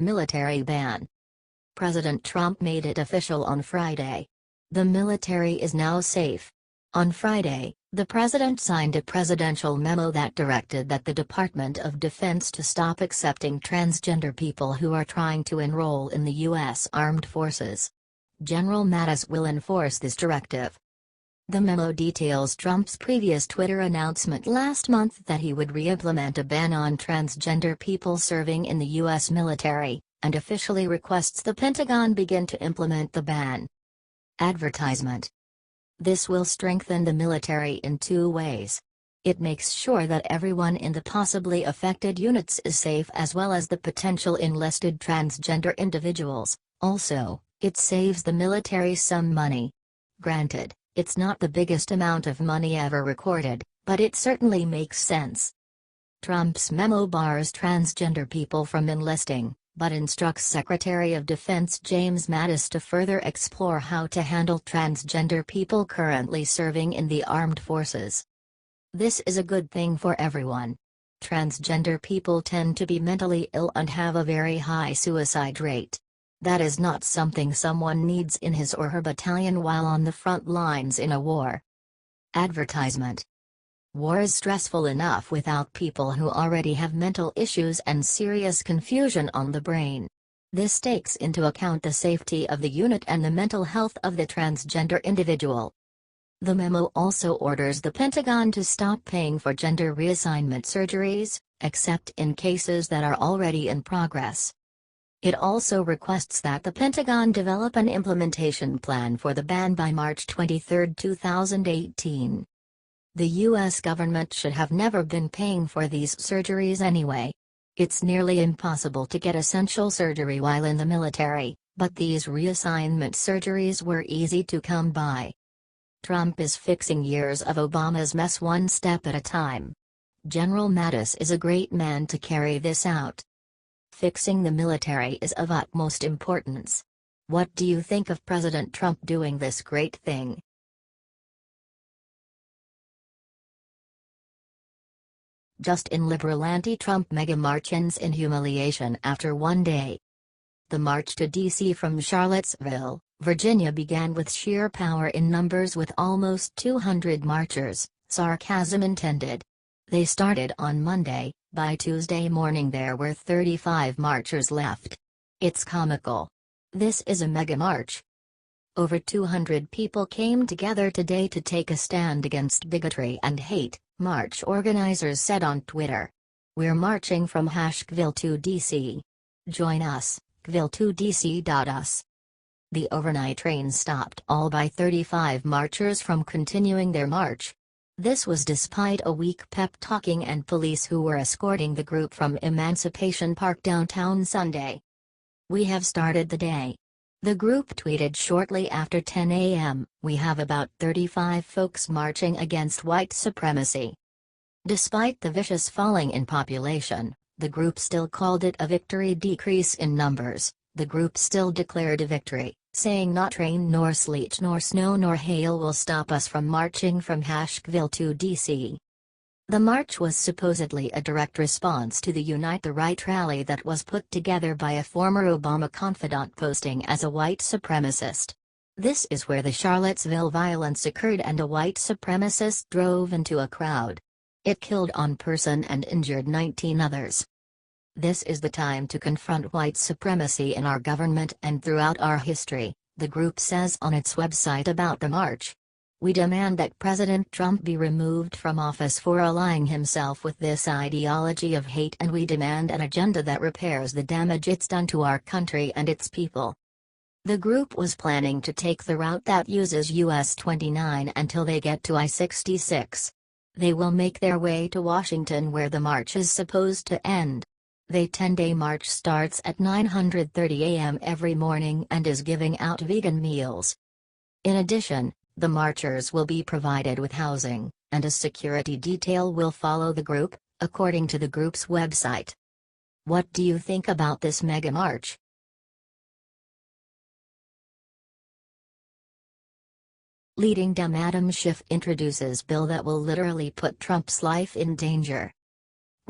Military ban. President Trump made it official on Friday. The military is now safe. On Friday, the president signed a presidential memo that directed that the Department of Defense to stop accepting transgender people who are trying to enroll in the U.S. Armed Forces. General Mattis will enforce this directive. The memo details Trump's previous Twitter announcement last month that he would re-implement a ban on transgender people serving in the U.S. military, and officially requests the Pentagon begin to implement the ban. Advertisement. This will strengthen the military in two ways. It makes sure that everyone in the possibly affected units is safe as well as the potential enlisted transgender individuals. Also, it saves the military some money. Granted, it's not the biggest amount of money ever recorded, but it certainly makes sense. Trump's memo bars transgender people from enlisting, but instructs Secretary of Defense James Mattis to further explore how to handle transgender people currently serving in the armed forces. This is a good thing for everyone. Transgender people tend to be mentally ill and have a very high suicide rate. That is not something someone needs in his or her battalion while on the front lines in a war. Advertisement. War is stressful enough without people who already have mental issues and serious confusion on the brain. This takes into account the safety of the unit and the mental health of the transgender individual. The memo also orders the Pentagon to stop paying for gender reassignment surgeries, except in cases that are already in progress. It also requests that the Pentagon develop an implementation plan for the ban by March 23, 2018. The U.S. government should have never been paying for these surgeries anyway. It's nearly impossible to get essential surgery while in the military, but these reassignment surgeries were easy to come by. Trump is fixing years of Obama's mess one step at a time. General Mattis is a great man to carry this out. Fixing the military is of utmost importance. What do you think of President Trump doing this great thing? Just in liberal anti-Trump mega march ends in humiliation after one day. The march to D.C. from Charlottesville, Virginia began with sheer power in numbers with almost 200 marchers, sarcasm intended. They started on Monday. By Tuesday morning there were 35 marchers left. It's comical. This is a mega march. Over 200 people came together today to take a stand against bigotry and hate, march organizers said on Twitter. We're marching from Asheville to D.C. Join us, gville2dc.us. The overnight train stopped all by 35 marchers from continuing their march. This was despite a weak pep-talking and police who were escorting the group from Emancipation Park downtown Sunday. We have started the day. The group tweeted shortly after 10 a.m., we have about 35 folks marching against white supremacy. Despite the vicious falling in population, the group still called it a victory. Decrease in numbers, the group still declared a victory, saying not rain nor sleet nor snow nor hail will stop us from marching from Asheville to D.C. The march was supposedly a direct response to the Unite the Right rally that was put together by a former Obama confidant posing as a white supremacist. This is where the Charlottesville violence occurred and a white supremacist drove into a crowd. It killed one person and injured 19 others. This is the time to confront white supremacy in our government and throughout our history, the group says on its website about the march. We demand that President Trump be removed from office for allying himself with this ideology of hate, and we demand an agenda that repairs the damage it's done to our country and its people. The group was planning to take the route that uses US 29 until they get to I-66. They will make their way to Washington where the march is supposed to end. The 10-day march starts at 9:30 a.m. every morning and is giving out vegan meals. In addition, the marchers will be provided with housing, and a security detail will follow the group, according to the group's website. What do you think about this mega march? Leading Dem Adam Schiff introduces bill that will literally put Trump's life in danger.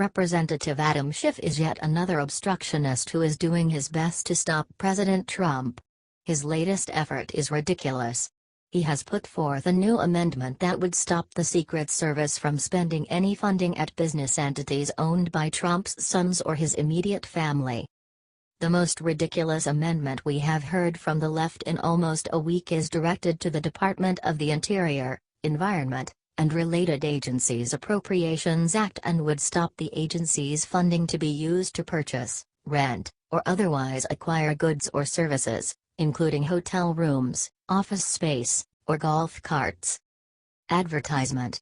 Representative Adam Schiff is yet another obstructionist who is doing his best to stop President Trump. His latest effort is ridiculous. He has put forth a new amendment that would stop the Secret Service from spending any funding at business entities owned by Trump's sons or his immediate family. The most ridiculous amendment we have heard from the left in almost a week is directed to the Department of the Interior, Environment, and Related Agencies Appropriations Act and would stop the agency's funding to be used to purchase, rent, or otherwise acquire goods or services, including hotel rooms, office space, or golf carts. Advertisement.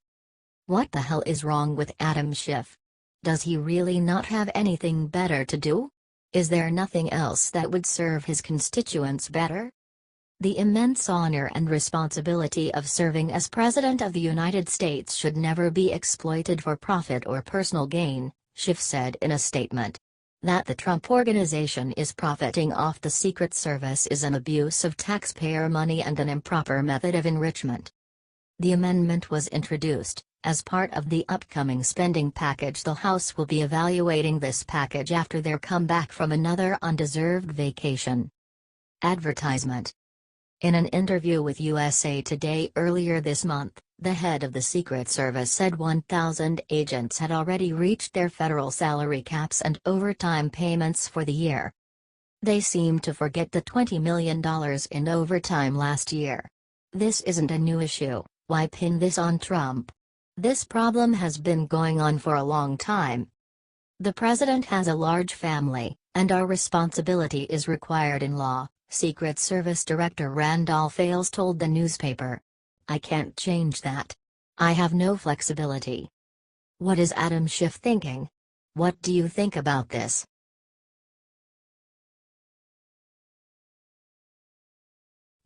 What the hell is wrong with Adam Schiff? Does he really not have anything better to do? Is there nothing else that would serve his constituents better? The immense honor and responsibility of serving as President of the United States should never be exploited for profit or personal gain, Schiff said in a statement. That the Trump Organization is profiting off the Secret Service is an abuse of taxpayer money and an improper method of enrichment. The amendment was introduced as part of the upcoming spending package. The House will be evaluating this package after their comeback from another undeserved vacation. Advertisement. In an interview with USA Today earlier this month, the head of the Secret Service said 1,000 agents had already reached their federal salary caps and overtime payments for the year. They seem to forget the $20 million in overtime last year. This isn't a new issue. Why pin this on Trump? This problem has been going on for a long time. The president has a large family, and our responsibility is required in law, Secret Service Director Randolph Ailes told the newspaper. I can't change that. I have no flexibility. What is Adam Schiff thinking? What do you think about this?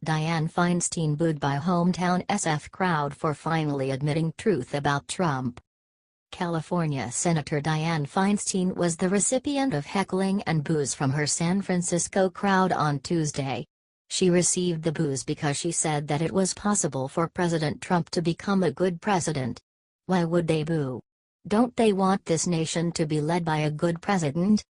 Dianne Feinstein booed by hometown SF crowd for finally admitting truth about Trump. California Senator Dianne Feinstein was the recipient of heckling and boos from her San Francisco crowd on Tuesday. She received the boos because she said that it was possible for President Trump to become a good president. Why would they boo? Don't they want this nation to be led by a good president?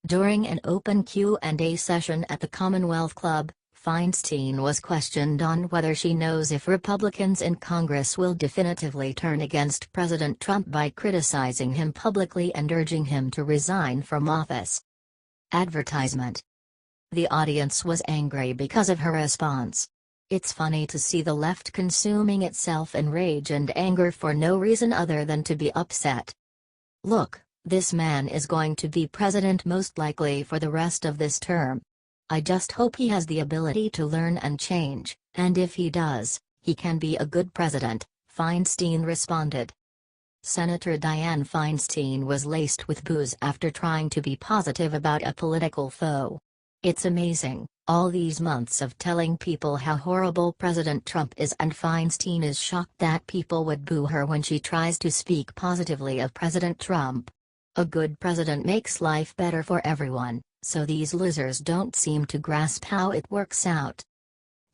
During an open Q&A session at the Commonwealth Club, Feinstein was questioned on whether she knows if Republicans in Congress will definitively turn against President Trump by criticizing him publicly and urging him to resign from office. Advertisement. The audience was angry because of her response. It's funny to see the left consuming itself in rage and anger for no reason other than to be upset. Look, this man is going to be president most likely for the rest of this term. I just hope he has the ability to learn and change, and if he does, he can be a good president, Feinstein responded. Senator Dianne Feinstein was laced with boos after trying to be positive about a political foe. It's amazing, all these months of telling people how horrible President Trump is, and Feinstein is shocked that people would boo her when she tries to speak positively of President Trump. A good president makes life better for everyone, so these losers don't seem to grasp how it works out.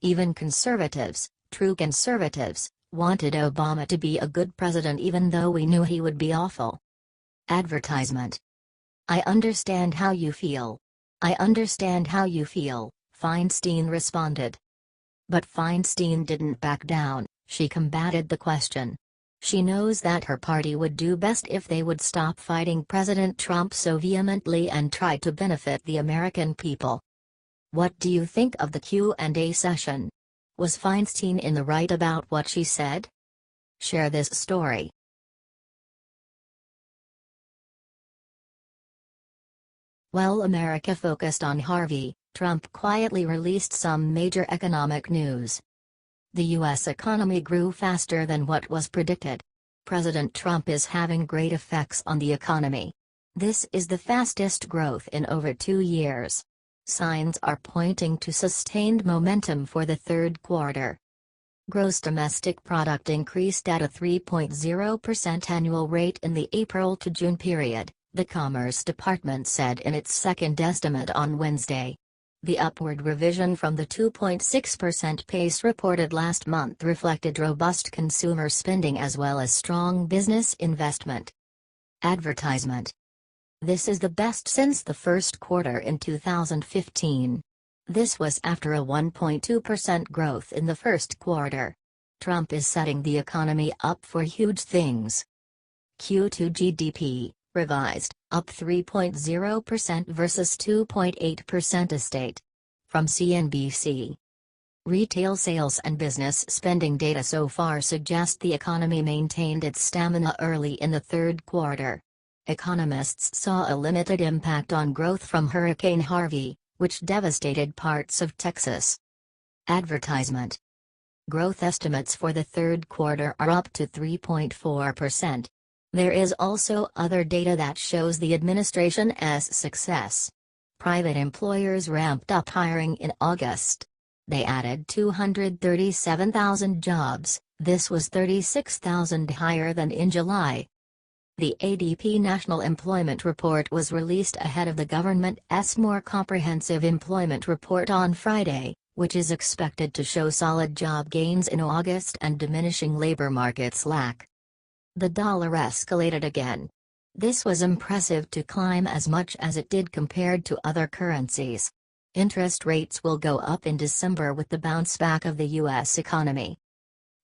Even conservatives, true conservatives, wanted Obama to be a good president even though we knew he would be awful. Advertisement. I understand how you feel. I understand how you feel, Feinstein responded. But Feinstein didn't back down. She combated the question. She knows that her party would do best if they would stop fighting President Trump so vehemently and try to benefit the American people. What do you think of the Q&A session? Was Feinstein in the right about what she said? Share this story. While America focused on Harvey, Trump quietly released some major economic news. The U.S. economy grew faster than what was predicted. President Trump is having great effects on the economy. This is the fastest growth in over 2 years. Signs are pointing to sustained momentum for the third quarter. Gross domestic product increased at a 3.0% annual rate in the April to June period, the Commerce Department said in its second estimate on Wednesday. The upward revision from the 2.6% pace reported last month reflected robust consumer spending as well as strong business investment. Advertisement. This is the best since the first quarter in 2015. This was after a 1.2% growth in the first quarter. Trump is setting the economy up for huge things. Q2 GDP, revised, up 3.0% versus 2.8% estate. From CNBC. Retail sales and business spending data so far suggest the economy maintained its stamina early in the third quarter. Economists saw a limited impact on growth from Hurricane Harvey, which devastated parts of Texas. Advertisement. Growth estimates for the third quarter are up to 3.4%. There is also other data that shows the administration's success. Private employers ramped up hiring in August. They added 237,000 jobs, this was 36,000 higher than in July. The ADP National Employment Report was released ahead of the government's more comprehensive employment report on Friday, which is expected to show solid job gains in August and diminishing labor market slack. The dollar escalated again. This was impressive to climb as much as it did compared to other currencies. Interest rates will go up in December with the bounce back of the U.S. economy.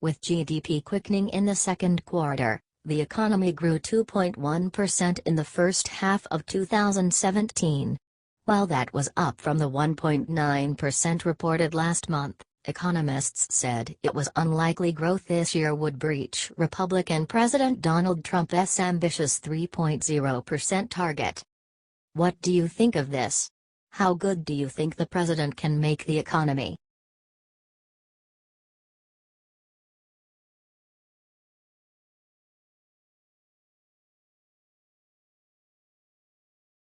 With GDP quickening in the second quarter, the economy grew 2.1% in the first half of 2017. While that was up from the 1.9% reported last month, economists said it was unlikely growth this year would breach Republican President Donald Trump's ambitious 3.0% target. What do you think of this? How good do you think the president can make the economy?